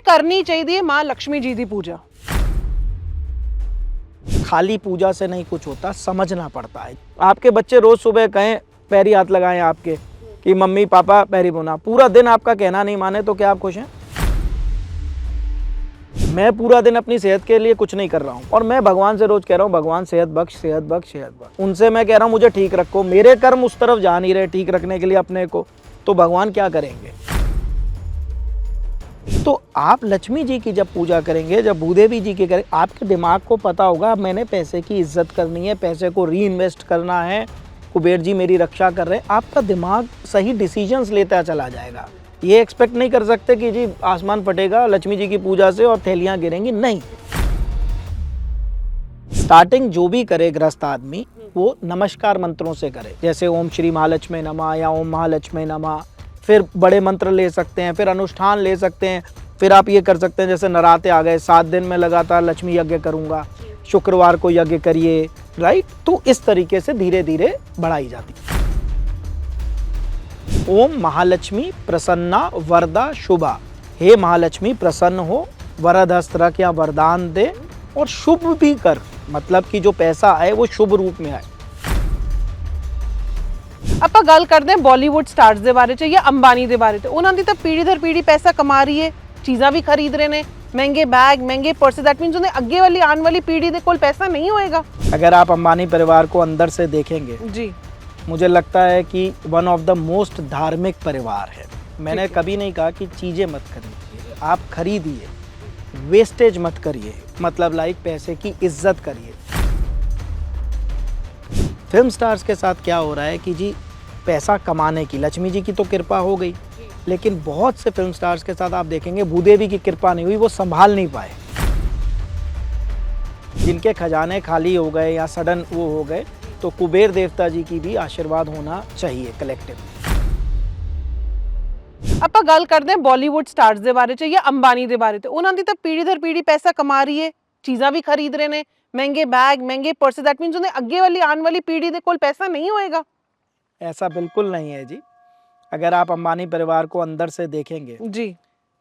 करनी चाहिए मां लक्ष्मी जी की पूजा। खाली पूजा से नहीं कुछ होता, समझना पड़ता है। आपके बच्चे रोज सुबह कहें, पैरी हाथ लगाएं आपके कि मम्मी पापा पैरी बुना, पूरा दिन आपका कहना नहीं माने तो क्या आप खुश हैं? मैं पूरा दिन अपनी सेहत के लिए कुछ नहीं कर रहा हूँ और मैं भगवान से रोज कह रहा हूँ भगवान सेहत बख्श, सेहत बख्श, सेहत बख्श। उनसे मैं कह रहा हूँ मुझे ठीक रखो, मेरे कर्म उस तरफ जा नहीं रहे ठीक रखने के लिए अपने को, तो भगवान क्या करेंगे? तो आप लक्ष्मी जी की जब पूजा करेंगे, जब भूदेवी जी की करें, आपके दिमाग को पता होगा मैंने पैसे की इज्जत करनी है, पैसे को री इन्वेस्ट करना है, कुबेर जी मेरी रक्षा कर रहे हैं। आपका दिमाग सही डिसीजंस लेता चला जाएगा। ये एक्सपेक्ट नहीं कर सकते कि जी आसमान फटेगा लक्ष्मी जी की पूजा से और थैलियां गिरेंगी, नहीं। स्टार्टिंग जो भी करे गृहस्थ आदमी वो नमस्कार मंत्रों से करे, जैसे ओम श्री महालक्ष्मी नमः या ओम महालक्ष्मी नमः। फिर बड़े मंत्र ले सकते हैं, फिर अनुष्ठान ले सकते हैं, फिर आप ये कर सकते हैं जैसे नराते आ गए, 7 दिन में लगातार लक्ष्मी यज्ञ करूंगा, शुक्रवार को यज्ञ करिए, राइट। तो इस तरीके से धीरे धीरे बढ़ाई जाती है। ओम महालक्ष्मी प्रसन्ना वरदा शुभा, हे महालक्ष्मी प्रसन्न हो, वरद हस्त रख या वरदान दे और शुभ भी कर, मतलब कि जो पैसा आए वो शुभ रूप में आए। ਆਪਾਂ ਗੱਲ ਕਰਦੇ ਹਾਂ ਬਾਲੀਵੁੱਡ ਸਟਾਰਸ ਦੇ ਬਾਰੇ ਚ ਜਾਂ ਅੰਬਾਨੀ ਦੇ ਬਾਰੇ ਚ। ਉਹਨਾਂ ਦੀ ਤਾਂ ਪੀੜ੍ਹੀ ਦਰ ਪੀੜ੍ਹੀ ਪੈਸਾ ਕਮਾ ਰਹੀ ਹੈ, ਚੀਜ਼ਾਂ ਵੀ ਖਰੀਦ ਰਹੇ ਨੇ, महंगे बैग महंगे पर्स, दैट मींस उन्हें आगे वाली आने वाली पीढ़ी दे कोल पैसा नहीं होएगा। अगर आप अंबानी परिवार को अंदर से देखेंगे जी, मुझे लगता है कि वन ऑफ द मोस्ट धार्मिक परिवार है। मैंने कभी नहीं कहा कि चीज़ें मत खरीदिए, आप खरीदिए, वेस्टेज मत करिए, मतलब लाइक पैसे की इज्जत करिए। फिल्म स्टार्स के साथ क्या हो रहा है कि जी पैसा कमाने की लक्ष्मी जी की तो कृपा हो गई, लेकिन बहुत से फिल्म स्टार्स के साथ आप देखेंगे भूदेवी की कृपा नहीं हुई, वो संभाल नहीं पाए। जिनके खजाने खाली हो गए या सडन वो हो गए, तो कुबेर देवता जी की भी आशीर्वाद होना चाहिए कलेक्टिव। ਆਪਾਂ ਗੱਲ ਕਰਦੇ ਹਾਂ ਬਾਲੀਵੁੱਡ ਸਟਾਰਸ ਦੇ ਬਾਰੇ ਚ ਜਾਂ ਅੰਬਾਨੀ ਦੇ ਬਾਰੇ ਤੇ। ਉਹਨਾਂ ਦੀ ਤਾਂ ਪੀੜ੍ਹੀ ਦਰ ਪੀੜ੍ਹੀ ਪੈਸਾ ਕਮਾ ਰਹੀ ਹੈ, ਚੀਜ਼ਾਂ ਵੀ ਖਰੀਦ ਰਹੇ ਨੇ, महंगे बैग महंगे पर्स, दैट मींस उन्हें आगे वाली आने वाली पीढ़ी दे कोल पैसा नहीं होएगा। ऐसा बिल्कुल नहीं है जी। अगर आप अंबानी परिवार को अंदर से देखेंगे जी,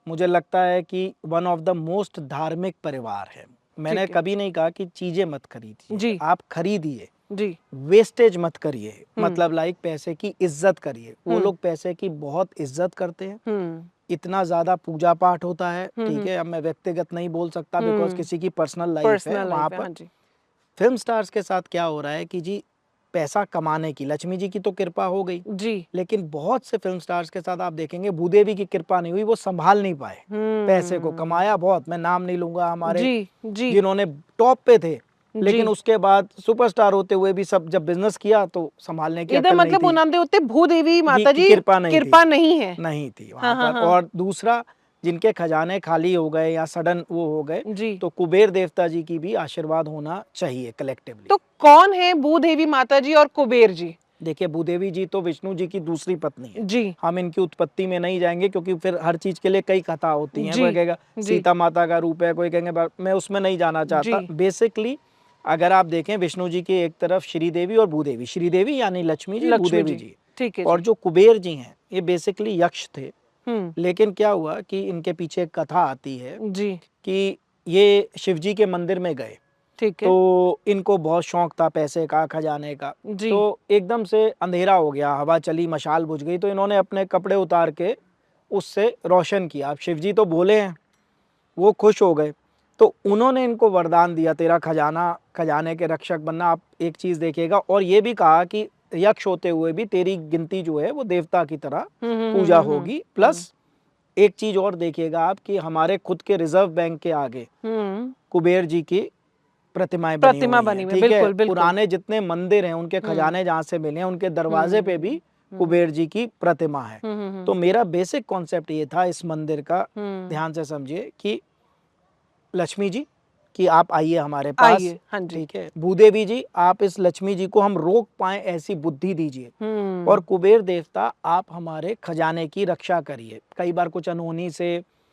मुझे लगता है कि वन ऑफ द मोस्ट धार्मिक परिवार है। मैंने कभी नहीं कहा कि चीजें मत खरीदिए जी, आप खरीदिए जी, वेस्टेज मत करिए, मतलब लाइक पैसे की इज्जत करिए। वो लोग पैसे की बहुत इज्जत करते हैं, इतना ज्यादा पूजा पाठ होता है, ठीक है। अब मैं व्यक्तिगत नहीं बोल सकता बिकॉज किसी की पर्सनल लाइफ है वहां पर। फिल्म स्टार्स के साथ क्या हो रहा है कि जी पैसा कमाने की लक्ष्मी जी की तो कृपा हो गई जी, लेकिन बहुत से फिल्म स्टार्स के साथ आप देखेंगे भूदेवी की कृपा नहीं हुई, वो संभाल नहीं पाए पैसे को। कमाया बहुत, मैं नाम नहीं लूंगा हमारे जी, जी, जिन्होंने टॉप पे थे, लेकिन उसके बाद सुपरस्टार होते हुए भी सब जब बिजनेस किया तो संभालने की अकल नहीं मतलब थी। उन्होंने उत्ते भूदेवी माता जी कृपा नहीं है, नहीं थी वहां पर। और दूसरा जिनके खजाने खाली हो गए या सडन वो हो गए, तो कुबेर देवता जी की भी आशीर्वाद होना चाहिए कलेक्टिवली। तो कौन है भूदेवी माता जी और कुबेर जी? देखिए भूदेवी जी तो विष्णु जी की दूसरी पत्नी है जी, हम इनकी उत्पत्ति में नहीं जाएंगे क्योंकि फिर हर चीज के लिए कई कथा होती हैं। कोई कहेगा सीता माता का रूप है, कोई कहेंगे, मैं उसमें नहीं जाना चाहता। बेसिकली अगर आप देखें विष्णु जी की एक तरफ श्रीदेवी और भूदेवी, श्रीदेवी यानी लक्ष्मी जी, भूदेवी जी, ठीक है। और जो कुबेर जी हैं ये बेसिकली यक्ष थे। लेकिन क्या हुआ कि इनके पीछे एक कथा आती है जी कि ये शिव जी के मंदिर में गए, ठीक है, तो इनको बहुत शौक था पैसे का, खजाने का। तो एकदम से अंधेरा हो गया, हवा चली, मशाल बुझ गई, तो इन्होंने अपने कपड़े उतार के उससे रोशन किया। अब शिव जी तो बोले हैं, वो खुश हो गए, तो उन्होंने इनको वरदान दिया तेरा खजाने के रक्षक बनना। आप एक चीज देखिएगा, और ये भी कहा कि यक्ष होते हुए भी तेरी गिनती जो है वो देवता की तरह पूजा होगी। प्लस एक चीज और देखिएगा आप कि हमारे खुद के रिजर्व बैंक के आगे कुबेर जी की प्रतिमा बनी हुई है, ठीक है। पुराने जितने मंदिर हैं उनके खजाने जहाँ से मिले हैं उनके दरवाजे पे भी कुबेर जी की प्रतिमा है। तो मेरा बेसिक कॉन्सेप्ट ये था इस मंदिर का, ध्यान से समझिए, कि लक्ष्मी जी कि आप आइए हमारे पास, हाँ जी, ठीक है। भूदेवी जी आप इस लक्ष्मी जी को हम रोक पाए ऐसी बुद्धि दीजिए, और कुबेर देवता आप हमारे खजाने की रक्षा करिए। कई बार कुछ अनहोनी से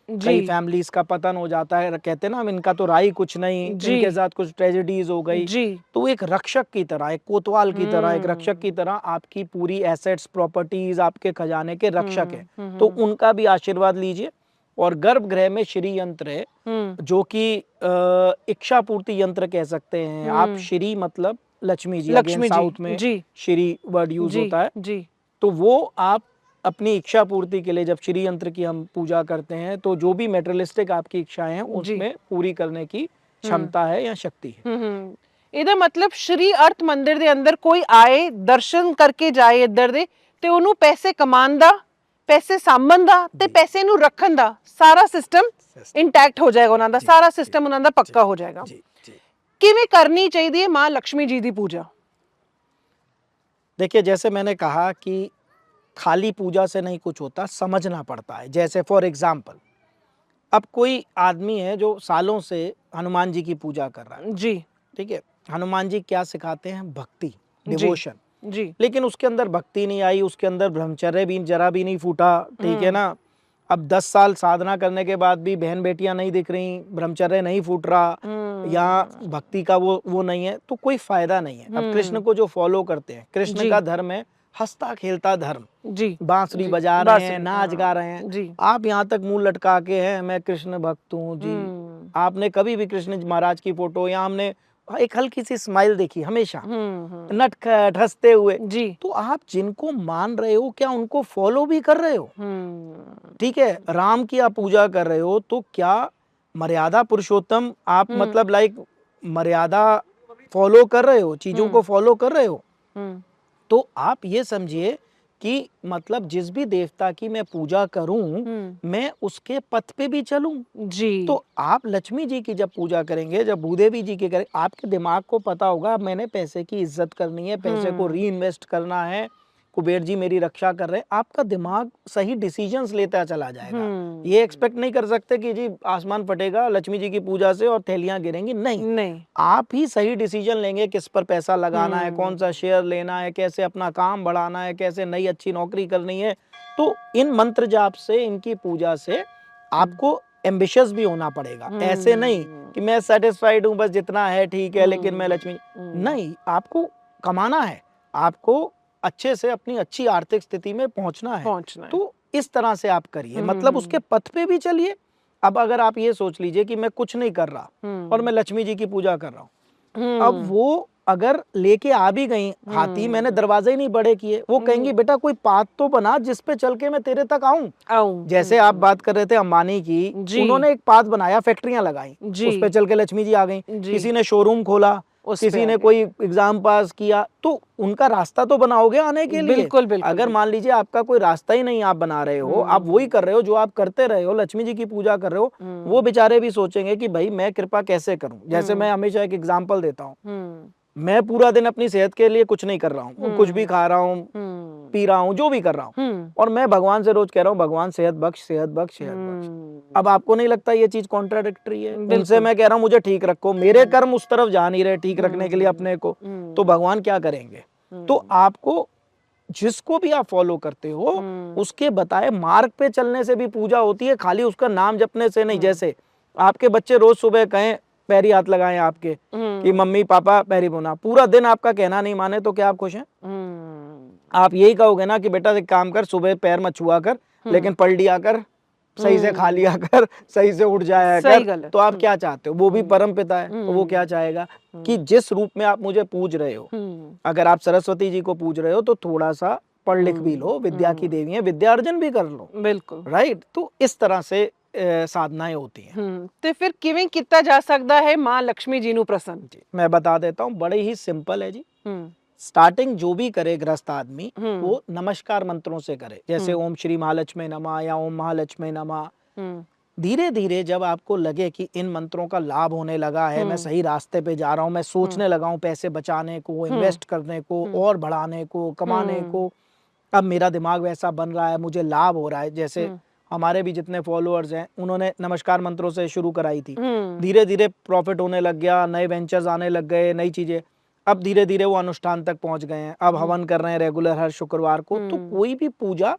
कई फैमिलीज का पतन हो जाता है, कहते हैं ना इनका तो राई कुछ नहीं, इनके साथ कुछ ट्रेजेडीज हो गई, तो एक रक्षक की तरह, एक कोतवाल की तरह, एक रक्षक की तरह आपकी पूरी एसेट्स प्रॉपर्टीज आपके खजाने के रक्षक है, तो उनका भी आशीर्वाद लीजिए। और गर्भगृह में श्री यंत्र है, जो कि इच्छा पूर्ति यंत्र कह सकते हैं आप। श्री मतलब लक्ष्मी जी, लक्ष्मी जी, साउथ में जी, श्री वर्ड यूज जी, होता है। जी, तो वो आप अपनी इच्छा पूर्ति के लिए जब श्री यंत्र की हम पूजा करते हैं तो जो भी मेटेरियलिस्टिक आपकी इच्छाएं हैं उसमें पूरी करने की क्षमता है या शक्ति है। ਇਹਦਾ ਮਤਲਬ ਸ਼੍ਰੀ ਅਰਥ ਮੰਦਿਰ ਦੇ ਅੰਦਰ ਕੋਈ ਆਏ ਦਰਸ਼ਨ ਕਰਕੇ ਜਾਏ ਇੱਧਰ ਦੇ ਤੇ ਉਹਨੂੰ ਪੈਸੇ ਕਮਾਉਣ ਦਾ, ਪੈਸੇ ਸਾਂਭਣ ਦਾ ਤੇ ਪੈਸੇ ਨੂੰ ਰੱਖਣ ਦਾ ਸਾਰਾ ਸਿਸਟਮ ਇੰਟੈਕਟ ਹੋ ਜਾਏਗਾ, ਉਹਨਾਂ ਦਾ ਸਾਰਾ ਸਿਸਟਮ ਉਹਨਾਂ ਦਾ ਪੱਕਾ ਹੋ ਜਾਏਗਾ। ਕਿਵੇਂ ਕਰਨੀ ਚਾਹੀਦੀ ਹੈ ਮਾਂ ਲక్ష్ਮੀ ਜੀ ਦੀ ਪੂਜਾ? देखिए, जैसे मैंने कहा कि खाली पूजा से नहीं कुछ होता, समझना पड़ता है। जैसे फॉर एग्जाम्पल, अब कोई आदमी है जो सालों से हनुमान जी की पूजा कर रहा है, जी, ठीक है। हनुमान जी क्या सिखाते हैं? भक्ति, डिवोशन। जी, लेकिन उसके अंदर भक्ति नहीं आई, उसके अंदर ब्रह्मचर्य भी जरा भी नहीं फूटा, ठीक है ना। अब 10 साल साधना करने के बाद भी बहन बेटियां नहीं दिख रही, ब्रह्मचर्य नहीं फूट रहा या भक्ति का वो नहीं है, तो कोई फायदा नहीं है। अब कृष्ण को जो फॉलो करते हैं, कृष्ण का धर्म है हंसता खेलता धर्म, जी, बांसुरी बजा रहे हैं, नाच गा रहे हैं जी। आप यहाँ तक मुंह लटका के हैं मैं कृष्ण भक्त हूँ जी। आपने कभी भी कृष्ण महाराज की फोटो या हमने एक हल्की सी स्माइल देखी हमेशा, नटखट हंसते हुए जी। तो आप जिनको मान रहे हो क्या उनको फॉलो भी कर रहे हो? ठीक है, राम की आप पूजा कर रहे हो तो क्या मर्यादा पुरुषोत्तम आप मतलब लाइक मर्यादा फॉलो कर रहे हो, चीजों को फॉलो कर रहे हो? तो आप ये समझिए कि मतलब जिस भी देवता की मैं पूजा करूं मैं उसके पथ पे भी चलूं जी। तो आप लक्ष्मी जी की जब पूजा करेंगे, जब भूदेवी जी की करें, आपके दिमाग को पता होगा मैंने पैसे की इज्जत करनी है, पैसे को री इन्वेस्ट करना है, कुबेर जी मेरी रक्षा कर रहे हैं, आपका दिमाग सही डिसीजंस लेता चला जाएगा। ये एक्सपेक्ट नहीं कर सकते कि जी आसमान फटेगा लक्ष्मी जी की पूजा से और थैलियां गिरेंगी, नहीं, आप ही सही डिसीजन लेंगे किस पर पैसा लगाना है, कौन सा शेयर लेना है, कैसे अपना काम बढ़ाना है, कैसे नई अच्छी नौकरी करनी है। तो इन मंत्र जाप से, इनकी पूजा से आपको एम्बिशियस भी होना पड़ेगा। ऐसे नहीं कि मैं सेटिस्फाइड हूं बस जितना है ठीक है लेकिन मैं लक्ष्मी नहीं, आपको कमाना है, आपको अच्छे से अपनी अच्छी आर्थिक स्थिति में पहुंचना है। तो इस तरह से आप करिए, मतलब उसके पथ पे भी चलिए। अब अगर आप ये सोच लीजिए कि मैं कुछ नहीं कर रहा और मैं लक्ष्मी जी की पूजा कर रहा हूँ, अब वो अगर लेके आ भी गई हाथी, मैंने दरवाजे ही नहीं बड़े किए, वो कहेंगी बेटा कोई पाथ तो बना जिस पे चल के मैं तेरे तक आऊं। जैसे आप बात कर रहे थे अंबानी की, उन्होंने एक पाथ बनाया, फैक्ट्रियां लगाई, उस पे चल के लक्ष्मी जी आ गई। किसी ने शोरूम खोला, किसी ने कोई एग्जाम पास किया, तो उनका रास्ता तो बनाओगे आने के लिए। बिल्कुल, बिल्कुल। अगर मान लीजिए आपका कोई रास्ता ही नहीं आप बना रहे हो, आप वही कर रहे हो जो आप करते रहे हो, लक्ष्मी जी की पूजा कर रहे हो, वो बेचारे भी सोचेंगे कि भाई मैं कृपा कैसे करूं। जैसे मैं हमेशा एक एग्जाम्पल देता हूँ, मैं पूरा दिन अपनी सेहत के लिए कुछ नहीं कर रहा हूँ, कुछ भी खा रहा हूँ, पी रहा हूँ, जो भी कर रहा हूँ, और मैं भगवान से रोज कह रहा हूँ भगवान सेहत बख्श, सेहत बख्श, सेहत बख्श। अब आपको नहीं लगता ये चीज कॉन्ट्राडिक्टरी है? उनसे मैं कह रहा हूँ मुझे ठीक रखो, मेरे कर्म उस तरफ जा नहीं रहे ठीक रखने के लिए अपने को, तो भगवान क्या करेंगे? तो आपको जिसको भी आप फॉलो करते हो उसके बताए मार्ग पे चलने से भी पूजा होती है, खाली उसका नाम जपने से नहीं। जैसे आपके बच्चे रोज सुबह कहें पैरी हाथ लगाएं आपके कि मम्मी पापा पैरी बोना, पूरा दिन आपका कहना नहीं माने तो क्या आप खुश हैं? आप यही कहोगे ना कि बेटा एक काम कर, सुबह पैर मत छुआ कर लेकिन पढ़ लिया कर, सही से खा लिया कर, सही से उठ जाया कर। तो आप क्या चाहते हो? वो भी परम पिता है, तो वो क्या चाहेगा कि जिस रूप में आप मुझे पूज रहे हो, अगर आप सरस्वती जी को पूज रहे हो तो थोड़ा सा पढ़ लिख भी लो, विद्या की देवी है, विद्या अर्जन भी कर लो। बिल्कुल राइट। तो इस तरह से साधनाएं होती हैं। तो फिर किवें किया जा सकता है मां लक्ष्मी जी नू प्रसन्न? जी मैं बता देता हूँ, बड़े ही सिंपल है जी। स्टार्टिंग जो भी करे गृहस्थ आदमी वो नमस्कार मंत्रों से करे, जैसे ओम श्री महालक्ष्मी नमः या ओम महालक्ष्मी नमः। धीरे धीरे जब आपको लगे कि इन मंत्रों का लाभ होने लगा है, मैं सही रास्ते पे जा रहा हूँ, मैं सोचने लगा हूँ पैसे बचाने को, इन्वेस्ट करने को, और बढ़ाने को, कमाने को, अब मेरा दिमाग वैसा बन रहा है, मुझे लाभ हो रहा है। जैसे हमारे भी जितने फॉलोअर्स हैं उन्होंने नमस्कार मंत्रों से शुरू कराई थी, धीरे धीरे प्रॉफिट होने लग गया, नए वेंचर्स आने लग गए, नई चीजें, अब धीरे धीरे वो अनुष्ठान तक पहुंच गए हैं, अब हवन कर रहे हैं रेगुलर हर शुक्रवार को। तो कोई भी पूजा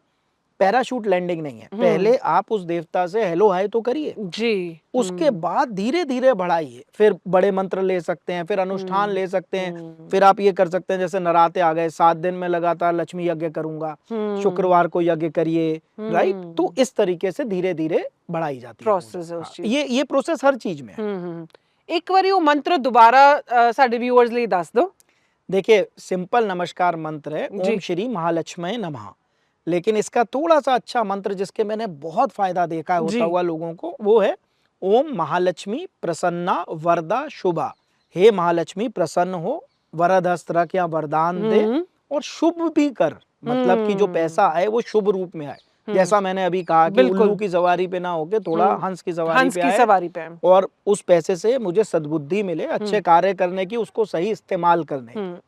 पैराशूट लैंडिंग नहीं है। पहले आप उस देवता से हेलो हाय तो करिए जी। उसके बाद धीरे धीरे बढ़ाइए। फिर बड़े मंत्र ले सकते हैं, फिर अनुष्ठान ले सकते हैं, फिर आप ये कर सकते हैं जैसे नराते आ गए 7 दिन में लगातार लक्ष्मी यज्ञ करूंगा, शुक्रवार को यज्ञ करिए, राइट। तो इस तरीके से धीरे धीरे बढ़ाई जाती है प्रोसेस है उस चीज। ये प्रोसेस हर चीज में है। एक बारी वो मंत्र दोबारा साडे व्यूअर्स लिए दस दो। देखिए सिंपल नमस्कार मंत्र है ओम श्री महालक्ष्मी नमः, लेकिन इसका थोड़ा सा अच्छा मंत्र जिसके मैंने बहुत फायदा देखा होता हुआ लोगों को, वो है ओम महालक्ष्मी प्रसन्ना वरदा शुभा। हे महालक्ष्मी प्रसन्न हो, वरद हस्त रख या वरदान दे और शुभ भी कर, मतलब कि जो पैसा आए वो शुभ रूप में आए। जैसा मैंने अभी कहा कि उल्लू की सवारी पे ना होके थोड़ा हंस की सवारी पे आए और उस पैसे से मुझे सद्बुद्धि मिले अच्छे कार्य करने की, उसको सही इस्तेमाल करने की।